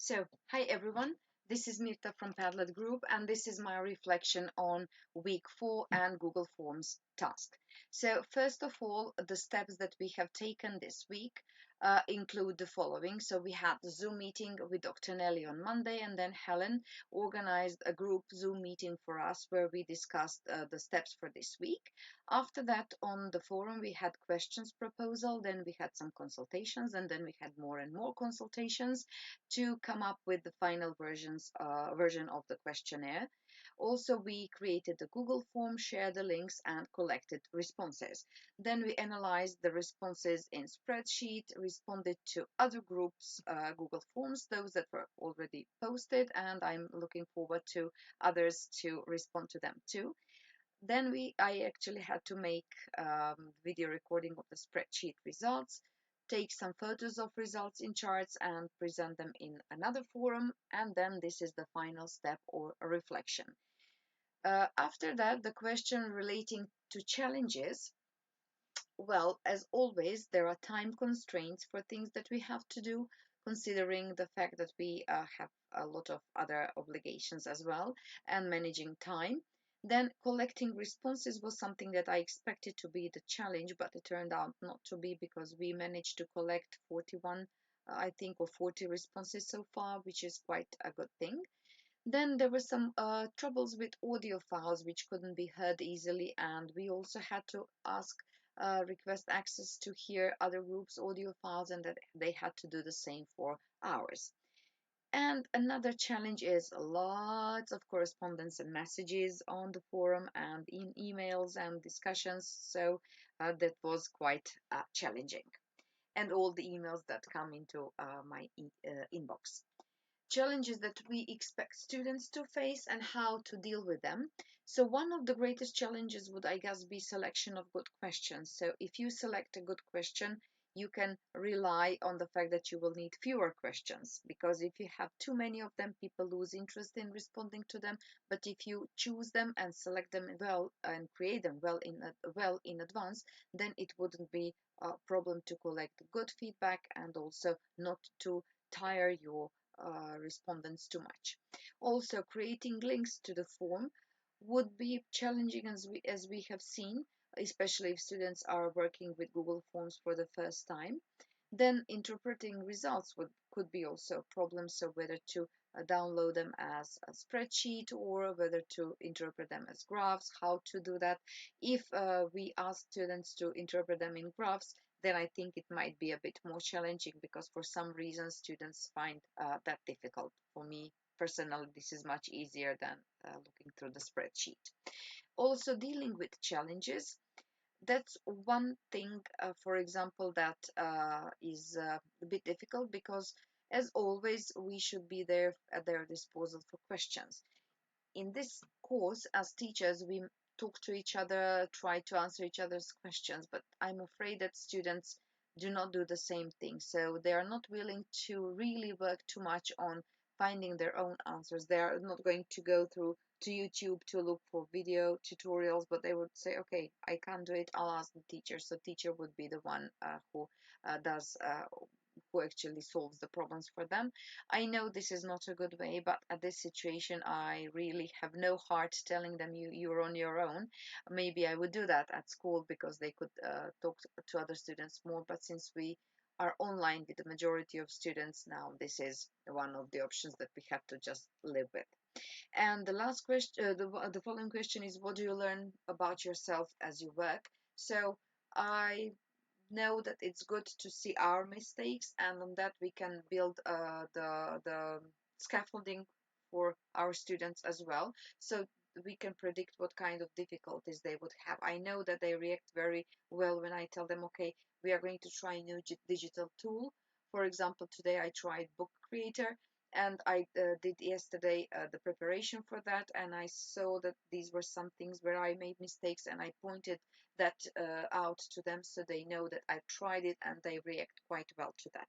So, hi everyone. This is Mirta from Padlet Group, and this is my reflection on week 4 and Google Forms task. So, first of all, the steps that we have taken this week include the following. So, we had the Zoom meeting with Dr. Nelly on Monday, and then Helen organized a group Zoom meeting for us where we discussed the steps for this week. After that, on the forum, we had questions proposal, then we had some consultations, and then we had more and more consultations to come up with the final version of the questionnaire. Also, we created the Google form, shared the links, and collected responses. Then we analyzed the responses in spreadsheet, responded to other groups' Google forms, those that were already posted, and I'm looking forward to others to respond to them too. Then I actually had to make video recording of the spreadsheet results, take some photos of results in charts and present them in another forum. And then this is the final step or a reflection. After that, the question relating to challenges. Well, as always, there are time constraints for things that we have to do, considering the fact that we have a lot of other obligations as well and managing time. Then collecting responses was something that I expected to be the challenge, but it turned out not to be because we managed to collect 41, I think, or 40 responses so far, which is quite a good thing. Then there were some troubles with audio files which couldn't be heard easily, and we also had to request access to hear other groups' audio files, and that they had to do the same for ours. And another challenge is lots of correspondence and messages on the forum and in emails and discussions. So that was quite challenging. And all the emails that come into my inbox. Challenges that we expect students to face and how to deal with them. So one of the greatest challenges would, I guess, be selection of good questions. So if you select a good question, you can rely on the fact that you will need fewer questions, because if you have too many of them, people lose interest in responding to them. But if you choose them and select them well and create them well in advance, then it wouldn't be a problem to collect good feedback and also not to tire your respondents too much. Also, creating links to the form would be challenging as we have seen, especially if students are working with Google Forms for the first time. Then interpreting results could be also a problem. So whether to download them as a spreadsheet or whether to interpret them as graphs, how to do that. If we ask students to interpret them in graphs, then I think it might be a bit more challenging because for some reason students find that difficult. For me personally, this is much easier than looking through the spreadsheet. Also, dealing with challenges, that's one thing, for example, that is a bit difficult because, as always, we should be there at their disposal for questions. In this course, as teachers, we talk to each other, try to answer each other's questions, but I'm afraid that students do not do the same thing. So they are not willing to really work too much on finding their own answers. They are not going to go through to YouTube to look for video tutorials, but they would say, okay, I can't do it, I'll ask the teacher. So teacher would be the one who actually solves the problems for them. I know this is not a good way, but at this situation, I really have no heart telling them you're on your own. Maybe I would do that at school because they could talk to other students more. But since we are online with the majority of students now, this is one of the options that we have to just live with. And the last question, the following question is, what do you learn about yourself as you work? So I know that it's good to see our mistakes, and on that we can build the scaffolding for our students as well, so we can predict what kind of difficulties they would have. I know that they react very well when I tell them, okay, we are going to try a new digital tool. For example, today I tried Book Creator, and I did yesterday the preparation for that, and I saw that these were some things where I made mistakes, and I pointed that out to them so they know that I tried it, and they react quite well to that.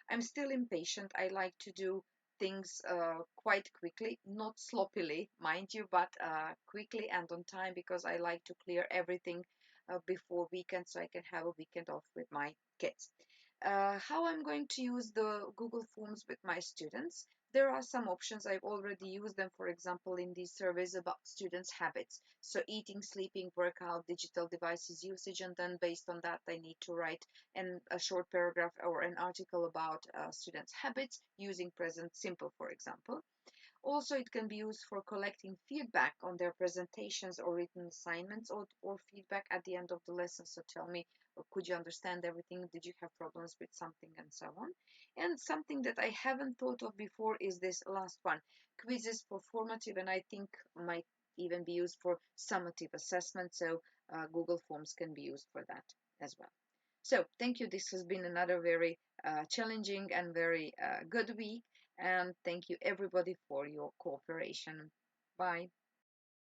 I'm still impatient. I like to do things quite quickly, not sloppily, mind you, but quickly and on time, because I like to clear everything before weekend so I can have a weekend off with my kids. How I'm going to use the Google Forms with my students. There are some options. I've already used them, for example, in these surveys about students' habits. So eating, sleeping, workout, digital devices usage, and then based on that, I need to write a short paragraph or an article about students' habits using present simple, for example. Also, it can be used for collecting feedback on their presentations or written assignments, or feedback at the end of the lesson. So tell me, could you understand everything? Did you have problems with something, and so on? And something that I haven't thought of before is this last one. Quizzes for formative, and I think might even be used for summative assessment. So Google Forms can be used for that as well. So thank you. This has been another very challenging and very good week. And thank you everybody for your cooperation. Bye.